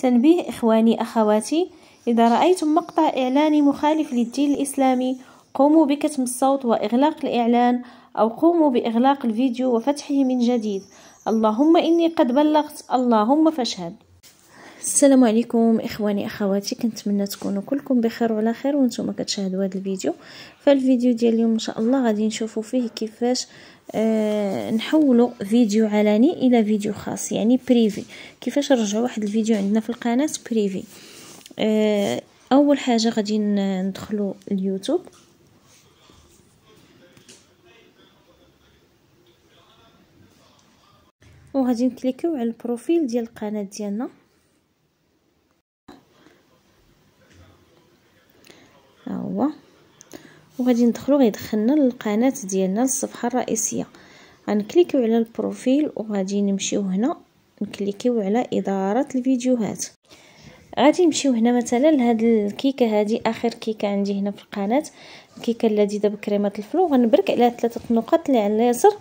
تنبيه إخواني أخواتي، إذا رأيتم مقطع إعلاني مخالف للدين الإسلامي قوموا بكتم الصوت وإغلاق الإعلان، أو قوموا بإغلاق الفيديو وفتحه من جديد. اللهم إني قد بلغت، اللهم فاشهد. السلام عليكم إخواني أخواتي، كنتمنى تكونوا كلكم بخير وعلى خير وانتم كتشاهدوا هذا الفيديو. فالفيديو ديال اليوم إن شاء الله غادي نشوفوا فيه كيفاش نحولوا فيديو علني الى فيديو خاص، يعني بريفي. كيفاش نرجعوا واحد الفيديو عندنا في القناه بريفي. اول حاجه غادي ندخلوا اليوتيوب، وغادي نكليكيو على البروفيل ديال القناه ديالنا. ها هو، وغادي ندخلوا غيدخلنا للقناه ديالنا للصفحه الرئيسيه. غنكليكيو على البروفيل وغادي نمشيو هنا نكليكيو على اداره الفيديوهات. غادي نمشيو هنا مثلا لهاد الكيكه، هذه اخر كيكه عندي هنا في القناه، الكيكه اللذيذه بكريمه الفلو. غنبرك على 3 نقط اللي على اليسار.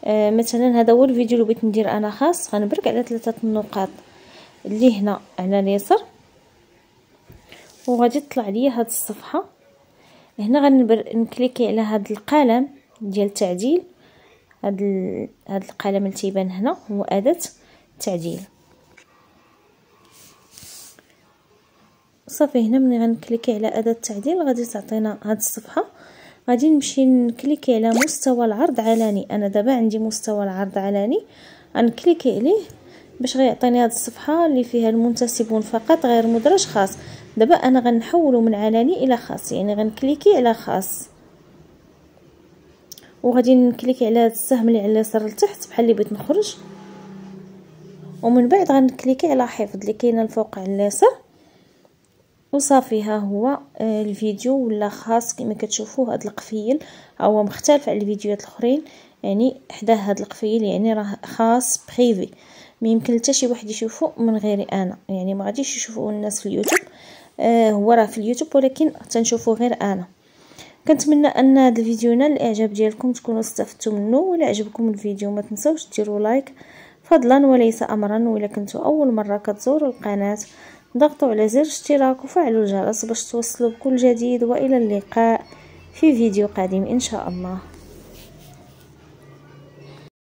مثلا هذا هو الفيديو اللي بغيت ندير انا خاص، غنبرك على 3 نقاط اللي هنا على اليسار، وغادي تطلع لي هاد الصفحه. هنا نكليكي على هاد القلم ديال التعديل. هاد القلم اللي تيبان هنا هو اداه التعديل. صافي، هنا ملي غنكليكي على اداه التعديل غادي تعطينا هاد الصفحه. غادي نمشي نكليكي على مستوى العرض علني. انا دابا عندي مستوى العرض علني، غنكليكي عليه باش غيعطيني هاد الصفحه اللي فيها المنتسبون فقط غير مدرج خاص. دابا انا غنحولو من علني الى خاص، يعني غنكليكي على خاص، وغادي نكليكي على هاد السهم اللي على اليسار لتحت بحال اللي بغيت نخرج، ومن بعد غنكليكي على حفظ اللي كاينه الفوق على اليسار. وصافي، ها هو الفيديو ولا خاص كما كتشوفوا. هذا القفيل هو مختلف على الفيديوهات الاخرين، يعني حداه هذا القفيل يعني راه خاص بريفي، ما يمكن حتى شي واحد يشوفه من غيري انا، يعني ما غاديش يشوفوا الناس في اليوتيوب. هو راه في اليوتيوب ولكن تنشوفه غير انا. كنتمنى ان هذا الفيديو نال الاعجاب ديالكم، تكونوا استفدتوا منه. ولا عجبكم الفيديو ما تنسوش ديروا لايك فضلا وليس امرا. ولا كنتوا اول مره كتزوروا القناه ضغطوا على زر اشتراك وفعلوا الجرس باش توصلوا بكل جديد. والى اللقاء في فيديو قادم ان شاء الله.